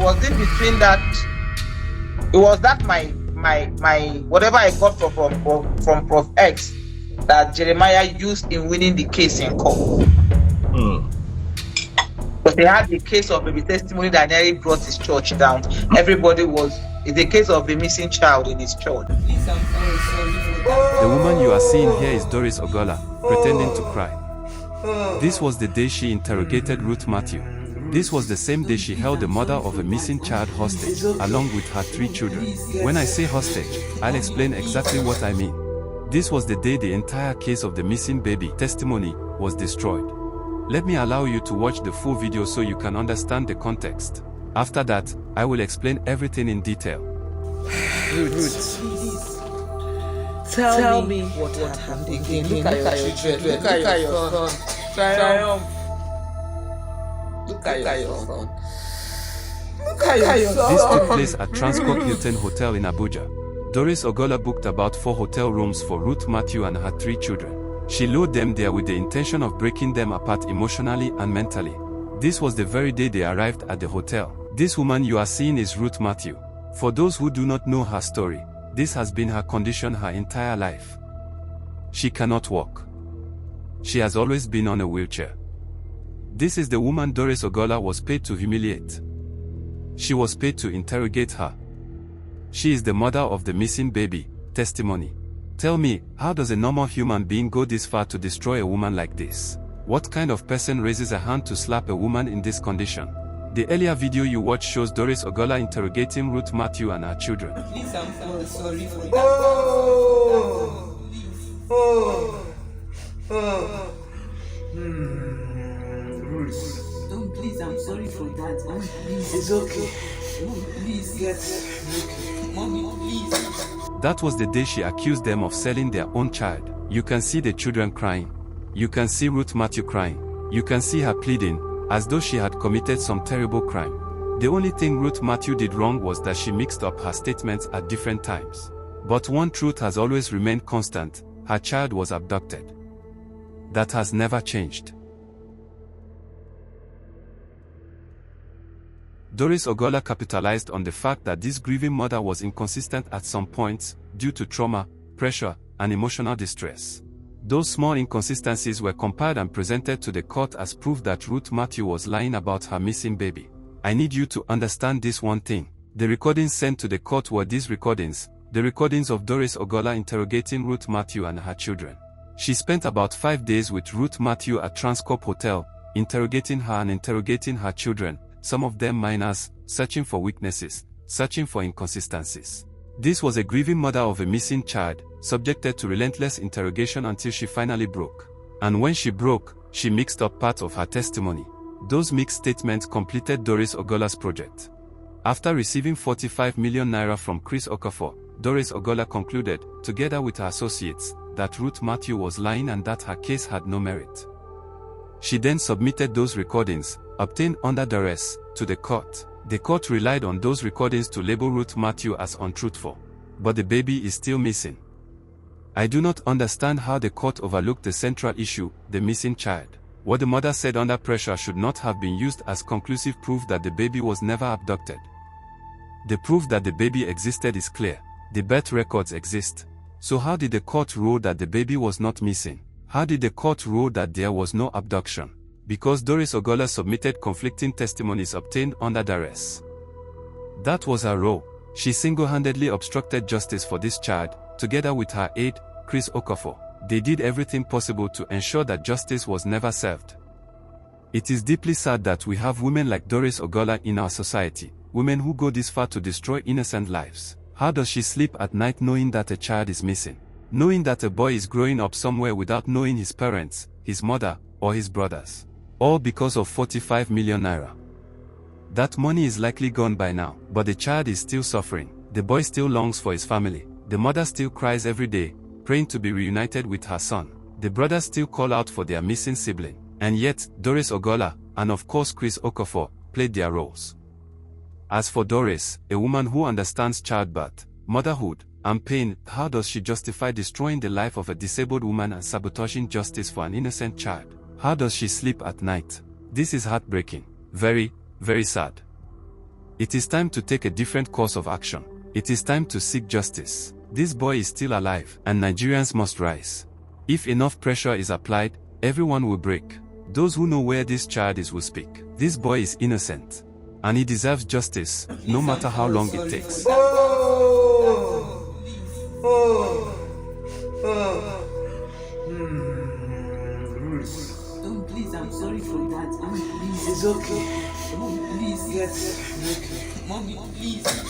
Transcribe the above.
was in between that. It was that my whatever I got from Prof X that Jeremiah used in winning the case in court. But they had the case of baby testimony that nearly brought his church down. Everybody it's a case of a missing child in his church. The woman you are seeing here is Doris Ogola, pretending to cry. This was the day she interrogated Ruth Matthew. This was the same day she held the mother of a missing child hostage, along with her 3 children. When I say hostage, I'll explain exactly what I mean. This was the day the entire case of the missing baby testimony was destroyed. Let me allow you to watch the full video so you can understand the context. After that, I will explain everything in detail. Ruth, tell me what happened again. Look at your children. Look at your son. Triumph. Look at your son. Look at your son. This took place at Transcorp Hilton Hotel in Abuja. Doris Ogola booked about 4 hotel rooms for Ruth Matthew and her 3 children. She lured them there with the intention of breaking them apart emotionally and mentally. This was the very day they arrived at the hotel. This woman you are seeing is Ruth Matthew. For those who do not know her story, this has been her condition her entire life. She cannot walk. She has always been on a wheelchair. This is the woman Doris Ogola was paid to humiliate. She was paid to interrogate her. She is the mother of the missing baby testimony. Tell me, how does a normal human being go this far to destroy a woman like this? What kind of person raises a hand to slap a woman in this condition? The earlier video you watched shows Doris Ogola interrogating Ruth Matthew and her children. Please, I'm sorry for that. Ruth. Don't, please, I'm sorry for that. Please. It's okay. Please, Get Mommy, please. That was the day she accused them of selling their own child. You can see the children crying. You can see Ruth Matthew crying. You can see her pleading, as though she had committed some terrible crime. The only thing Ruth Matthew did wrong was that she mixed up her statements at different times. But one truth has always remained constant: her child was abducted. That has never changed. Doris Ogola capitalized on the fact that this grieving mother was inconsistent at some points, due to trauma, pressure, and emotional distress. Those small inconsistencies were compiled and presented to the court as proof that Ruth Matthew was lying about her missing baby. I need you to understand this one thing. The recordings sent to the court were these recordings, the recordings of Doris Ogola interrogating Ruth Matthew and her children. She spent about 5 days with Ruth Matthew at Transcorp Hotel, interrogating her and interrogating her children, some of them minors, searching for weaknesses, searching for inconsistencies. This was a grieving mother of a missing child, subjected to relentless interrogation until she finally broke. And when she broke, she mixed up parts of her testimony. Those mixed statements completed Doris Ogola's project. After receiving 45 million naira from Chris Okafor, Doris Ogola concluded, together with her associates, that Ruth Matthew was lying and that her case had no merit. She then submitted those recordings, obtained under duress, to the court. The court relied on those recordings to label Ruth Matthew as untruthful. But the baby is still missing. I do not understand how the court overlooked the central issue, the missing child. What the mother said under pressure should not have been used as conclusive proof that the baby was never abducted. The proof that the baby existed is clear. The birth records exist. So how did the court rule that the baby was not missing? How did the court rule that there was no abduction? Because Doris Ogola submitted conflicting testimonies obtained under duress. That was her role. She single-handedly obstructed justice for this child, together with her aide, Chris Okafor. They did everything possible to ensure that justice was never served. It is deeply sad that we have women like Doris Ogola in our society, women who go this far to destroy innocent lives. How does she sleep at night knowing that a child is missing? Knowing that a boy is growing up somewhere without knowing his parents, his mother, or his brothers. All because of 45 million naira. That money is likely gone by now, but the child is still suffering. The boy still longs for his family. The mother still cries every day, praying to be reunited with her son. The brothers still call out for their missing sibling. And yet, Doris Ogola, and of course Chris Okafor, played their roles. As for Doris, a woman who understands childbirth, motherhood, and pain, how does she justify destroying the life of a disabled woman and sabotaging justice for an innocent child? How does she sleep at night? This is heartbreaking. Very, very sad. It is time to take a different course of action. It is time to seek justice. This boy is still alive, and Nigerians must rise. If enough pressure is applied, everyone will break. Those who know where this child is will speak. This boy is innocent, and he deserves justice, no matter how long it takes. Ruth. Don't, please, I'm sorry for that. Please. It's okay. Mom, please. Yes, it's okay. Mommy, please.